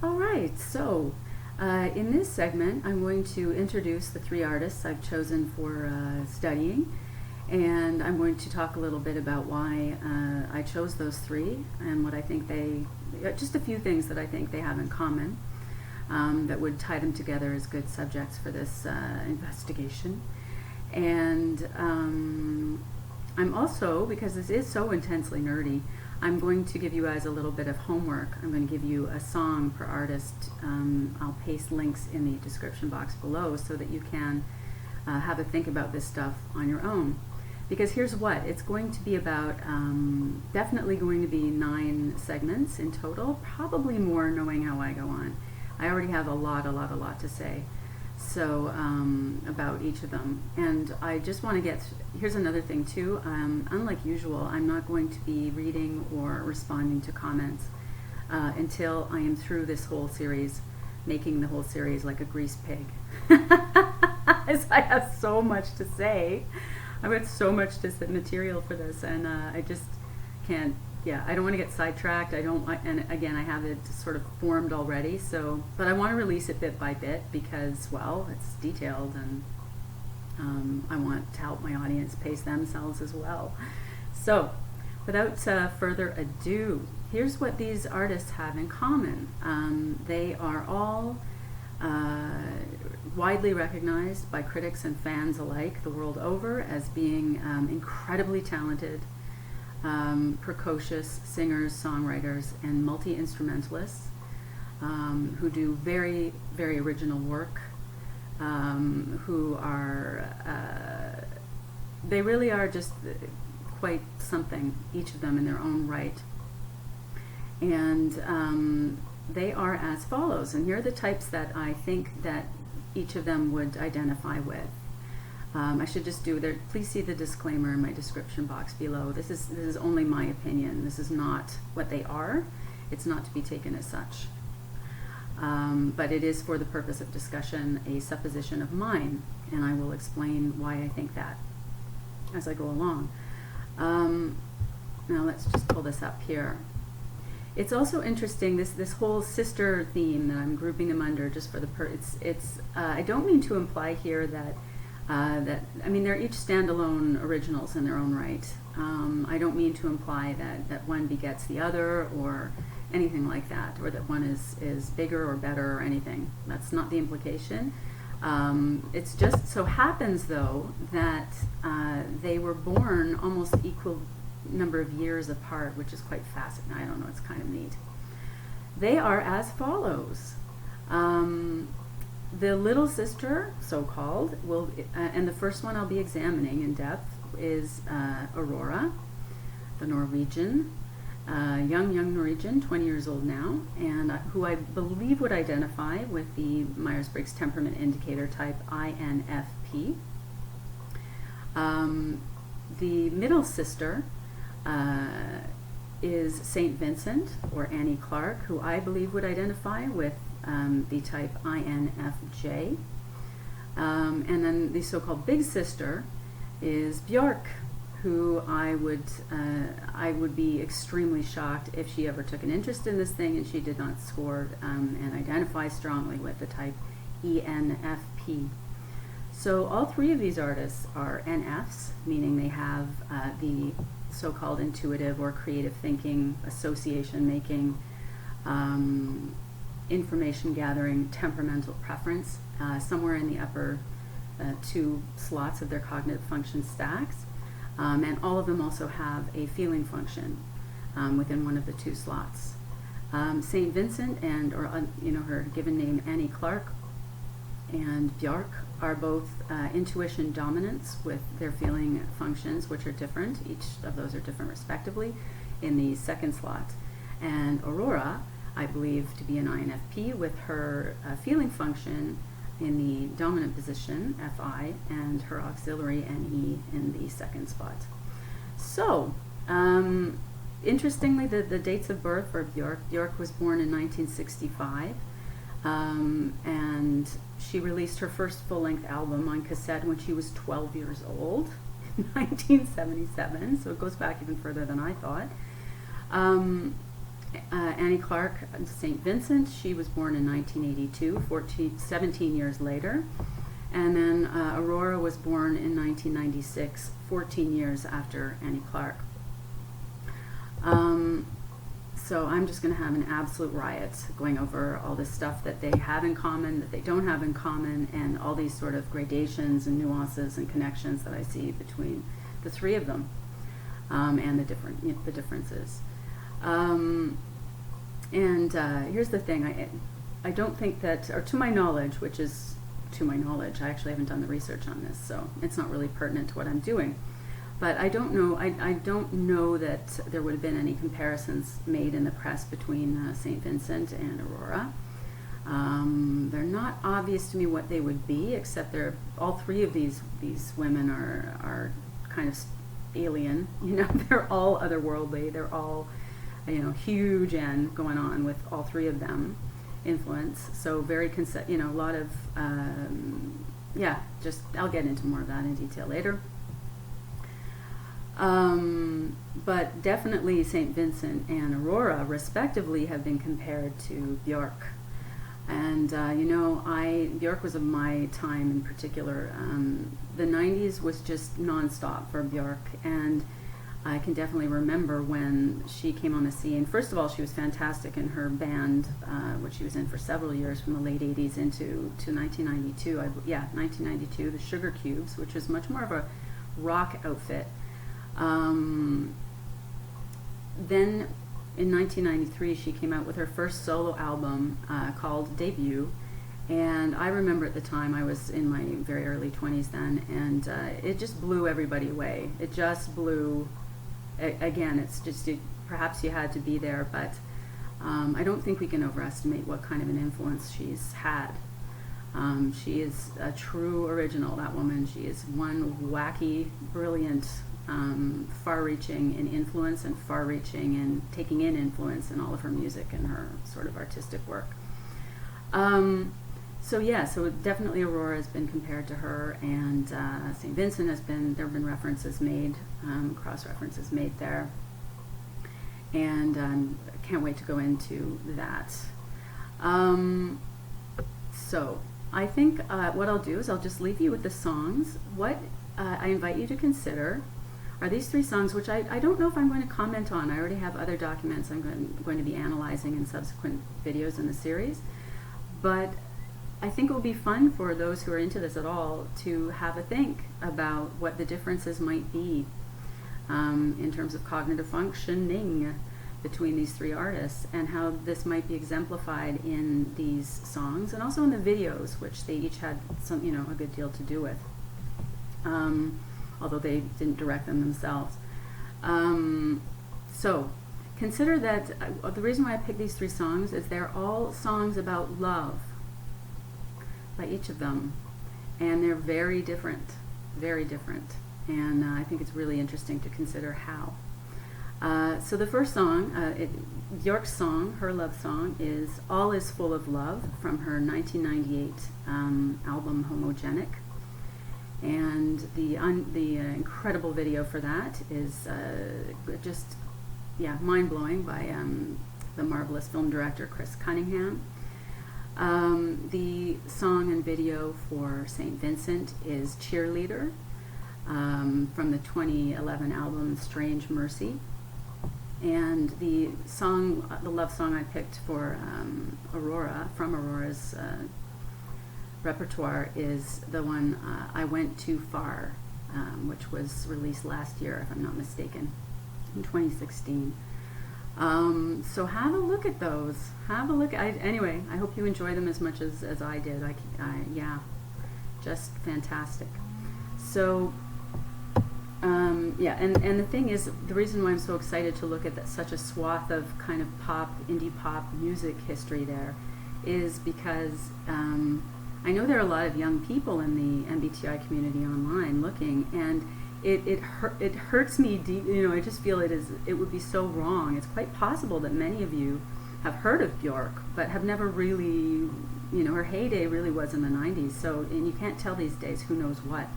All right, so in this segment, I'm going to introduce the three artists I've chosen for studying, and I'm going to talk a little bit about why I chose those three and what I think just a few things that I think they have in common that would tie them together as good subjects for this investigation. And I'm also, because this is so intensely nerdy, I'm going to give you guys a little bit of homework. I'm going to give you a song per artist. I'll paste links in the description box below so that you can have a think about this stuff on your own. Because here's what, it's going to be about, definitely going to be 9 segments in total, probably more knowing how I go on. I already have a lot to say. So about each of them, and I just want to here's another thing too, unlike usual, I'm not going to be reading or responding to comments until I am through this whole series, making the whole series like a grease pig. As I have so much to say. I've got so much material for this, and I just can't. Yeah, I don't want to get sidetracked. And again, I have it sort of formed already. But I want to release it bit by bit because, well, it's detailed, and I want to help my audience pace themselves as well. So, without further ado, here's what these artists have in common. They are all widely recognized by critics and fans alike the world over as being incredibly talented, precocious singers, songwriters, and multi-instrumentalists who do very, very original work, who are, they really are just quite something, each of them in their own right. And they are as follows, and here are the types that I think that each of them would identify with. I should just do there. Please see the disclaimer in my description box below. This is only my opinion. This is not what they are. It's not to be taken as such. But it is for the purpose of discussion a supposition of mine, and I will explain why I think that as I go along. Now let's just pull this up here. It's also interesting, this whole sister theme that I'm grouping them under just for the I don't mean to imply here that I mean, they're each standalone originals in their own right. I don't mean to imply that one begets the other or anything like that, or that one is bigger or better or anything. That's not the implication. It's just so happens, though, that they were born almost equal number of years apart, which is quite fascinating. I don't know, it's kind of neat. They are as follows. The little sister, so-called, and the first one I'll be examining in depth is AURORA, the Norwegian, young Norwegian, 20 years old now, and who I believe would identify with the Myers-Briggs temperament indicator type INFP. The middle sister is St. Vincent, or Annie Clark, who I believe would identify with the type INFJ. And then the so-called big sister is Björk, who I would be extremely shocked if she ever took an interest in this thing and she did not score and identify strongly with the type ENFP. So all three of these artists are NFs, meaning they have the so-called intuitive or creative thinking, association making, information gathering, temperamental preference, somewhere in the upper 2 slots of their cognitive function stacks. And all of them also have a feeling function within one of the 2 slots. St. Vincent and her given name Annie Clark and Björk are both intuition dominants with their feeling functions, which are different. Each of those are different respectively in the 2nd slot. And AURORA, I believe to be an INFP with her feeling function in the dominant position, FI, and her auxiliary NE in the 2nd spot. So, interestingly, the dates of birth for Björk. Björk was born in 1965, and she released her first full-length album on cassette when she was 12 years old, 1977, so it goes back even further than I thought. Annie Clark, St. Vincent, she was born in 1982, 17 years later. And then Aurora was born in 1996, 14 years after Annie Clark. So I'm just going to have an absolute riot going over all this stuff that they have in common, that they don't have in common, and all these sort of gradations and nuances and connections that I see between the three of them, and the differences. Here's the thing, I don't think that, or to my knowledge, I actually haven't done the research on this, so it's not really pertinent to what I'm doing. But I don't know that there would have been any comparisons made in the press between St. Vincent and Aurora. They're not obvious to me what they would be, except all three of these women are kind of alien. They're all otherworldly. They're all, huge N going on with all three of them. Influence. So very a lot of I'll get into more of that in detail later. But definitely St. Vincent and Aurora, respectively, have been compared to Björk. And, Björk was of my time in particular. The 90s was just nonstop for Björk, and I can definitely remember when she came on the scene. First of all, she was fantastic in her band, which she was in for several years, from the late 80s to 1992. 1992, the Sugar Cubes, which was much more of a rock outfit. Then in 1993, she came out with her first solo album called Debut, and I remember at the time, I was in my very early 20s then, and it just blew everybody away. It just blew, again, it's just, perhaps you had to be there, but I don't think we can overestimate what kind of an influence she's had. She is a true original, that woman. She is one wacky, brilliant, far-reaching in influence, and far-reaching in taking in influence in all of her music and her sort of artistic work. So definitely Aurora has been compared to her, and St. Vincent there have been references made, cross-references made there, and I can't wait to go into that. So I think what I'll do is I'll just leave you with the songs. What I invite you to consider are these three songs, which I don't know if I'm going to comment on. I already have other documents I'm going to be analyzing in subsequent videos in the series. But I think it will be fun for those who are into this at all to have a think about what the differences might be in terms of cognitive functioning between these three artists, and how this might be exemplified in these songs and also in the videos, which they each had a good deal to do with. Although they didn't direct them themselves. So consider that the reason why I picked these three songs is they're all songs about love by each of them, and they're very different, and I think it's really interesting to consider how. So the first song, Björk's song, her love song, is All Is Full of Love from her 1998 album Homogenic. And the incredible video for that is mind-blowing by the marvelous film director Chris Cunningham. The song and video for St. Vincent is Cheerleader from the 2011 album Strange Mercy. And the love song I picked for Aurora, from Aurora's repertoire, is the one I Went Too Far, which was released last year, if I'm not mistaken, in 2016. So have a look at those. Anyway, I hope you enjoy them as much as I did. Just fantastic. So, and the thing is, the reason why I'm so excited to look at such a swath of kind of indie pop music history there is because I know there are a lot of young people in the MBTI community online looking, and it hurts me deep. I just feel it would be so wrong. It's quite possible that many of you have heard of Björk, but have never really, her heyday really was in the 90s. So, and you can't tell these days who knows what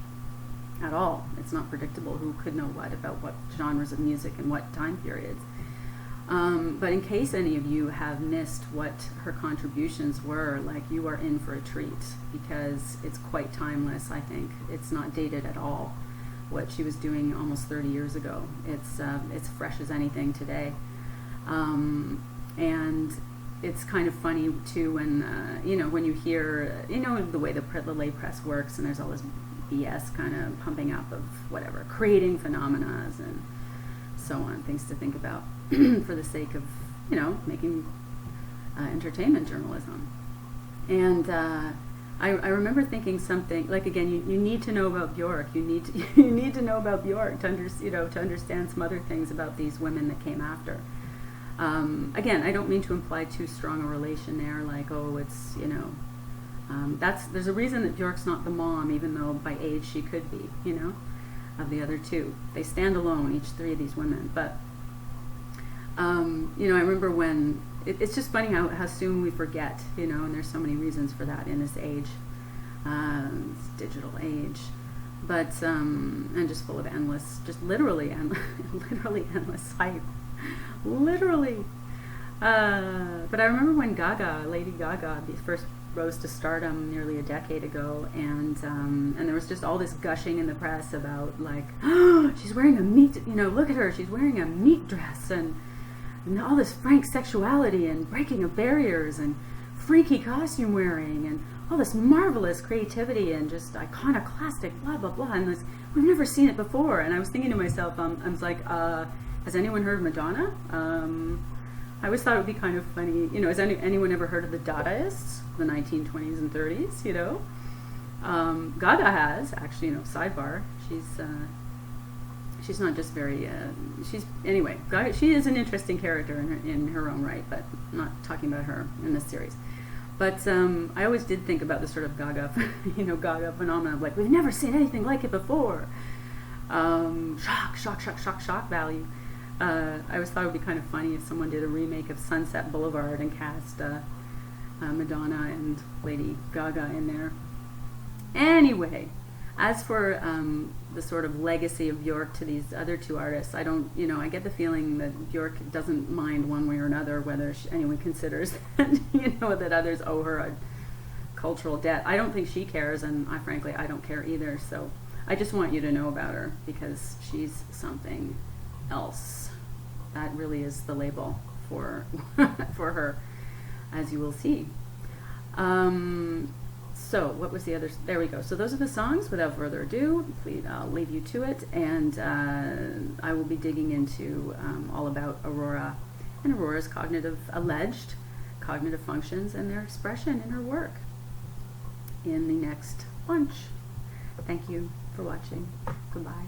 at all. It's not predictable who could know what about what genres of music and what time periods. But in case any of you have missed what her contributions were, like, you are in for a treat, because it's quite timeless, I think. It's not dated at all, what she was doing almost 30 years ago. It's fresh as anything today. And it's kind of funny too when, when you hear, the way the lay press works, and there's all this BS kind of pumping up of whatever, creating phenomena and so on, things to think about for the sake of, making entertainment journalism. And I remember thinking something like, again, you need to know about Björk. You need to know about Björk to understand some other things about these women that came after. Again, I don't mean to imply too strong a relation there, like, oh, it's, there's a reason that Björk's not the mom, even though by age she could be, of the other two. They stand alone, each three of these women. But, I remember when, it's just funny how soon we forget, and there's so many reasons for that in this age, this digital age. But, and just full of endless, just literally endless hype. Literally. But I remember when Lady Gaga first rose to stardom nearly a decade ago, and there was just all this gushing in the press about, like, oh, she's wearing a meat, look at her, she's wearing a meat dress, and all this frank sexuality and breaking of barriers and freaky costume wearing and all this marvelous creativity and just iconoclastic blah blah blah, and we've never seen it before. And I was thinking to myself, I was like, has anyone heard Madonna? I always thought it would be kind of funny, has anyone ever heard of the Dadaists, the 1920s and 30s, Gaga has, actually, sidebar, she's not just very, anyway, Gaga, she is an interesting character in her own right, but I'm not talking about her in this series. But I always did think about the sort of Gaga, Gaga phenomenon of, like, we've never seen anything like it before. Shock value. I always thought it would be kind of funny if someone did a remake of Sunset Boulevard and cast Madonna and Lady Gaga in there. Anyway, as for the sort of legacy of Björk to these other two artists, I don't, I get the feeling that Björk doesn't mind one way or another whether anyone considers that, that others owe her a cultural debt. I don't think she cares, and frankly, I don't care either. So I just want you to know about her, because she's something else. That really is the label for for her, as you will see. So what was the other? There we go. So those are the songs. Without further ado, please, I'll leave you to it, and I will be digging into all about Aurora and Aurora's alleged cognitive functions and their expression in her work in the next bunch. Thank you for watching. Goodbye.